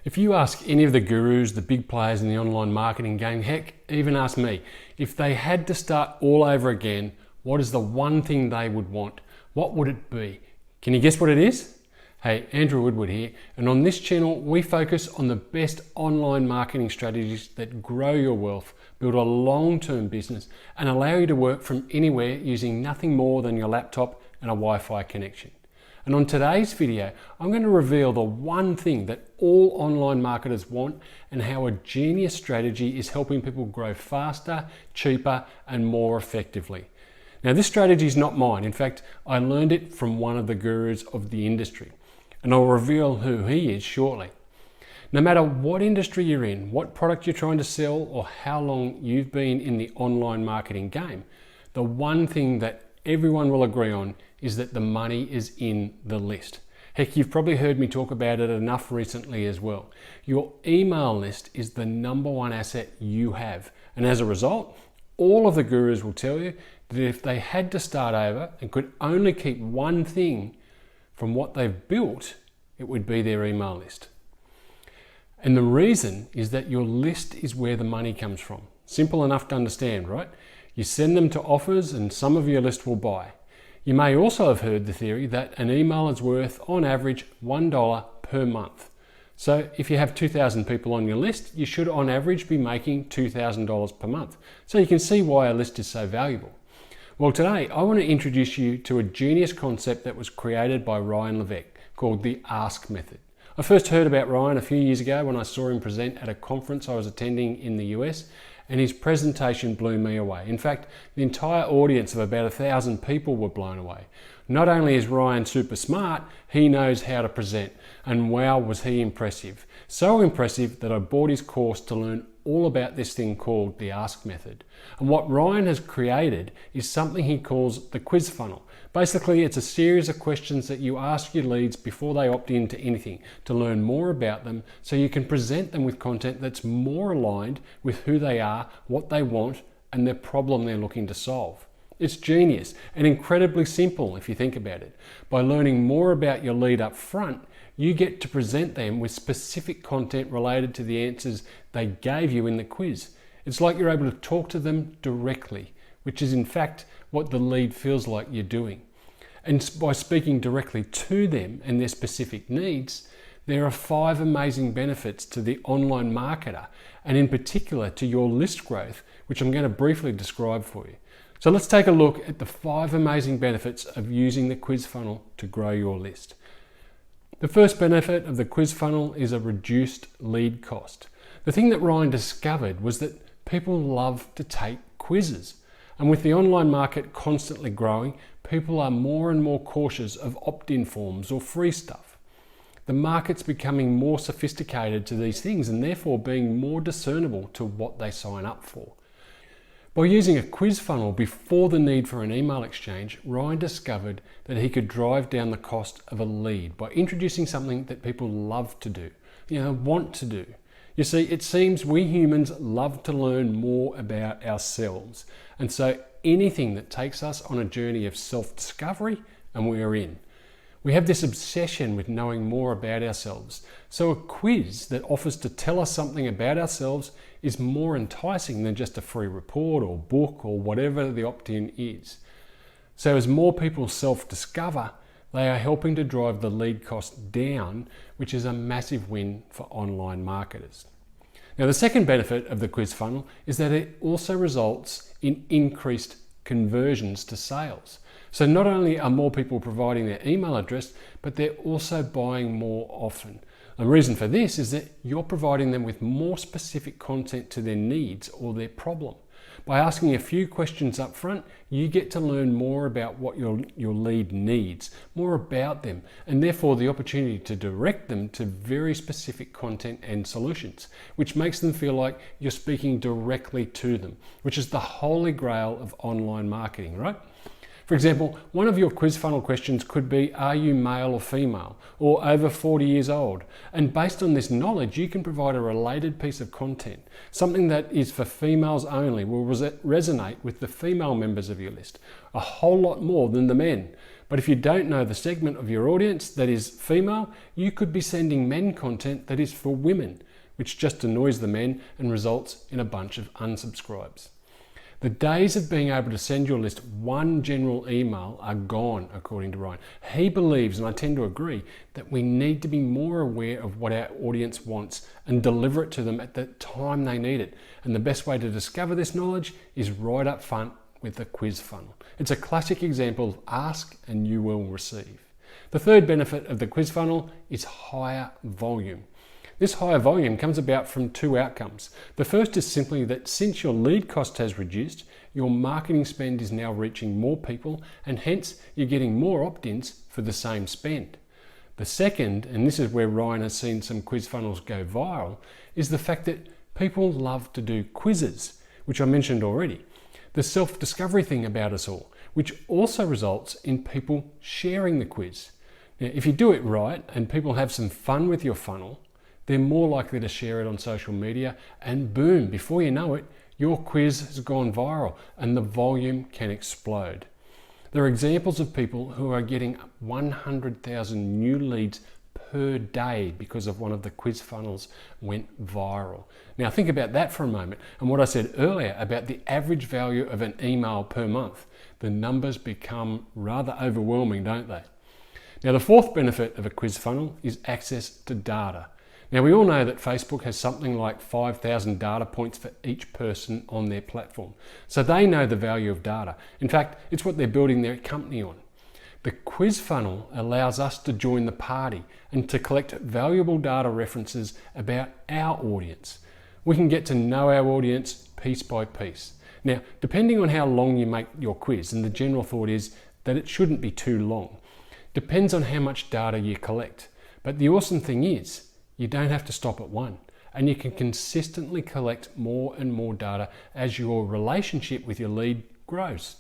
If you ask any of the gurus, the big players in the online marketing game, heck, even ask me, if they had to start all over again, what is the one thing they would want? What would it be? Can you guess what it is? Hey, Andrew Woodward here, and on this channel we focus on the best online marketing strategies that grow your wealth, build a long-term business, and allow you to work from anywhere using nothing more than your laptop and a Wi-Fi connection. And on today's video, I'm going to reveal the one thing that all online marketers want and how a genius strategy is helping people grow faster, cheaper, and more effectively. Now, this strategy is not mine. In fact, I learned it from one of the gurus of the industry, and I'll reveal who he is shortly. No matter what industry you're in, what product you're trying to sell, or how long you've been in the online marketing game, the one thing that everyone will agree on is that the money is in the list. Heck, you've probably heard me talk about it enough recently as well. Your email list is the number one asset you have. And as a result, all of the gurus will tell you that if they had to start over and could only keep one thing from what they've built, it would be their email list. And the reason is that your list is where the money comes from. Simple enough to understand, right? You send them to offers and some of your list will buy. You may also have heard the theory that an email is worth, on average, $1 per month. So if you have 2,000 people on your list, you should on average be making $2,000 per month. So you can see why a list is so valuable. Well, today I want to introduce you to a genius concept that was created by Ryan Levesque called the Ask Method. I first heard about Ryan a few years ago when I saw him present at a conference I was attending in the US, and his presentation blew me away. In fact, the entire audience of about 1,000 people were blown away. Not only is Ryan super smart, he knows how to present, and wow, was he impressive. So impressive that I bought his course to learn all about this thing called the Ask Method. And what Ryan has created is something he calls the quiz funnel. Basically, it's a series of questions that you ask your leads before they opt into anything to learn more about them, so you can present them with content that's more aligned with who they are, what they want, and the problem they're looking to solve. It's genius and incredibly simple if you think about it. By learning more about your lead up front, you get to present them with specific content related to the answers they gave you in the quiz. It's like you're able to talk to them directly, which is in fact what the lead feels like you're doing. And by speaking directly to them and their specific needs, there are 5 amazing benefits to the online marketer, and in particular to your list growth, which I'm going to briefly describe for you. So let's take a look at the 5 amazing benefits of using the quiz funnel to grow your list. The first benefit of the quiz funnel is a reduced lead cost. The thing that Ryan discovered was that people love to take quizzes. And with the online market constantly growing, people are more and more cautious of opt-in forms or free stuff. The market's becoming more sophisticated to these things and therefore being more discernible to what they sign up for. By using a quiz funnel before the need for an email exchange, Ryan discovered that he could drive down the cost of a lead by introducing something that people love to do, want to do. You see, it seems we humans love to learn more about ourselves. And so anything that takes us on a journey of self-discovery, and we are in. We have this obsession with knowing more about ourselves. So a quiz that offers to tell us something about ourselves is more enticing than just a free report or book or whatever the opt-in is. So as more people self-discover, they are helping to drive the lead cost down, which is a massive win for online marketers. Now, the second benefit of the quiz funnel is that it also results in increased conversions to sales. So not only are more people providing their email address, but they're also buying more often. The reason for this is that you're providing them with more specific content to their needs or their problem. By asking a few questions up front, you get to learn more about what your lead needs, more about them, and therefore the opportunity to direct them to very specific content and solutions, which makes them feel like you're speaking directly to them, which is the holy grail of online marketing, right? For example, one of your quiz funnel questions could be, are you male or female, or over 40 years old? And based on this knowledge, you can provide a related piece of content. Something that is for females only will resonate with the female members of your list a whole lot more than the men. But if you don't know the segment of your audience that is female, you could be sending men content that is for women, which just annoys the men and results in a bunch of unsubscribes. The days of being able to send your list one general email are gone, according to Ryan. He believes, and I tend to agree, that we need to be more aware of what our audience wants and deliver it to them at the time they need it. And the best way to discover this knowledge is right up front with the quiz funnel. It's a classic example of ask and you will receive. The third benefit of the quiz funnel is higher volume. This higher volume comes about from two outcomes. The first is simply that since your lead cost has reduced, your marketing spend is now reaching more people and hence you're getting more opt-ins for the same spend. The second, and this is where Ryan has seen some quiz funnels go viral, is the fact that people love to do quizzes, which I mentioned already. The self-discovery thing about us all, which also results in people sharing the quiz. Now, if you do it right and people have some fun with your funnel, they're more likely to share it on social media and boom, before you know it, your quiz has gone viral and the volume can explode. There are examples of people who are getting 100,000 new leads per day because of one of the quiz funnels went viral. Now think about that for a moment and what I said earlier about the average value of an email per month. The numbers become rather overwhelming, don't they? Now the fourth benefit of a quiz funnel is access to data. Now we all know that Facebook has something like 5,000 data points for each person on their platform. So they know the value of data. In fact, it's what they're building their company on. The quiz funnel allows us to join the party and to collect valuable data references about our audience. We can get to know our audience piece by piece. Now, depending on how long you make your quiz, and the general thought is that it shouldn't be too long, depends on how much data you collect. But the awesome thing is, you don't have to stop at one, and you can consistently collect more and more data as your relationship with your lead grows.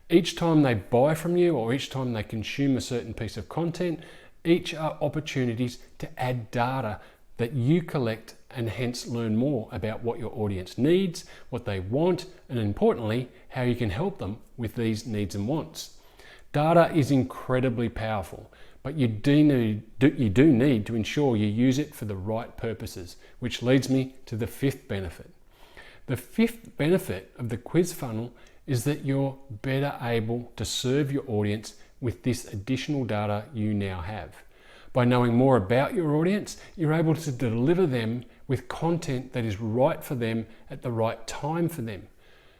Each time they buy from you or each time they consume a certain piece of content, each are opportunities to add data that you collect and hence learn more about what your audience needs, what they want, and importantly, how you can help them with these needs and wants. Data is incredibly powerful, but you do need to ensure you use it for the right purposes, which leads me to the fifth benefit. The fifth benefit of the quiz funnel is that you're better able to serve your audience with this additional data you now have. By knowing more about your audience, you're able to deliver them with content that is right for them at the right time for them.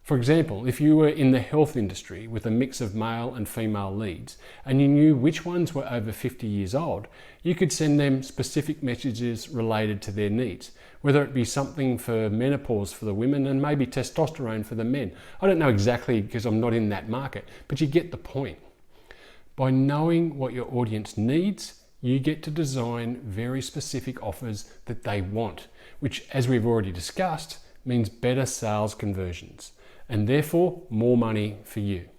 For example, if you were in the health industry with a mix of male and female leads and you knew which ones were over 50 years old, you could send them specific messages related to their needs, whether it be something for menopause for the women and maybe testosterone for the men. I don't know exactly because I'm not in that market, but you get the point. By knowing what your audience needs, you get to design very specific offers that they want, which, as we've already discussed, means better sales conversions and therefore more money for you.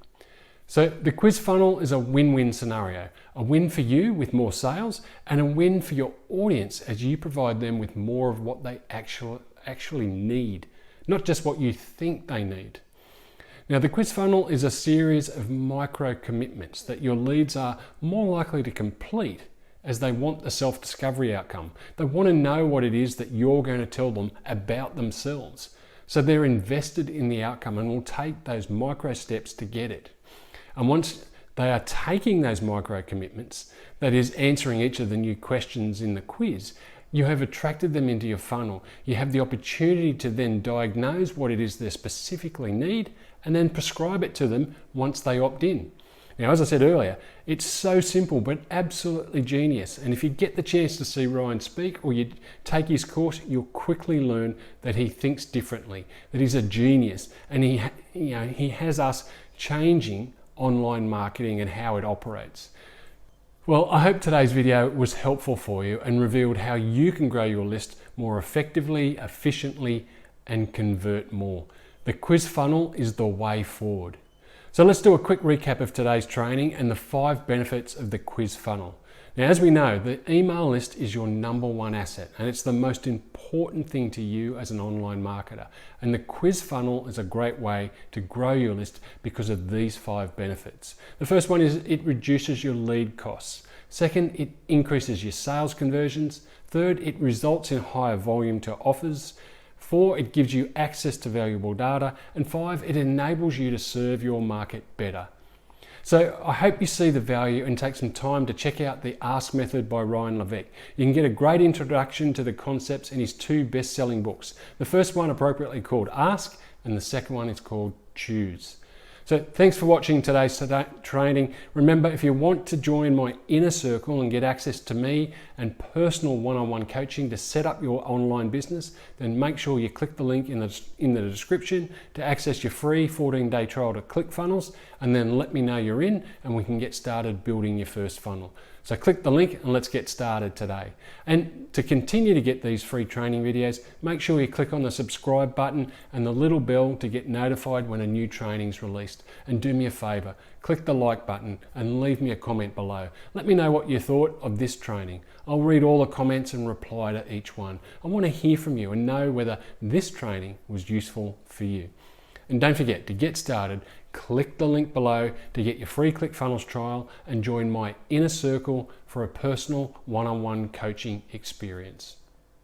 So the quiz funnel is a win-win scenario, a win for you with more sales and a win for your audience as you provide them with more of what they actually need, not just what you think they need. Now the quiz funnel is a series of micro commitments that your leads are more likely to complete as they want the self-discovery outcome. They want to know what it is that you're going to tell them about themselves. So they're invested in the outcome and will take those micro steps to get it. And once they are taking those micro commitments, that is answering each of the new questions in the quiz, you have attracted them into your funnel. You have the opportunity to then diagnose what it is they specifically need and then prescribe it to them once they opt in. Now, as I said earlier, it's so simple but absolutely genius. And if you get the chance to see Ryan speak or you take his course, you'll quickly learn that he thinks differently, that he's a genius, and he has us changing online marketing and how it operates. Well, I hope today's video was helpful for you and revealed how you can grow your list more effectively, efficiently, and convert more. The quiz funnel is the way forward. So let's do a quick recap of today's training and the 5 benefits of the quiz funnel. Now, as we know, the email list is your number one asset, and it's the most important thing to you as an online marketer. And the quiz funnel is a great way to grow your list because of these 5 benefits. The first one is it reduces your lead costs. Second, it increases your sales conversions. Third, it results in higher volume to offers. 4, it gives you access to valuable data. And 5, it enables you to serve your market better. So I hope you see the value and take some time to check out the Ask Method by Ryan Levesque. You can get a great introduction to the concepts in his 2 best-selling books. The first one appropriately called Ask, and the second one is called Choose. So thanks for watching today's training. Remember, if you want to join my inner circle and get access to me and personal one-on-one coaching to set up your online business, then make sure you click the link in the description to access your free 14-day trial to ClickFunnels, and then let me know you're in and we can get started building your first funnel. So click the link and let's get started today. And to continue to get these free training videos, make sure you click on the subscribe button and the little bell to get notified when a new training is released. And do me a favor, click the like button and leave me a comment below. Let me know what you thought of this training. I'll read all the comments and reply to each one. I want to hear from you and know whether this training was useful for you. And don't forget, to get started, click the link below to get your free ClickFunnels trial and join my inner circle for a personal one-on-one coaching experience.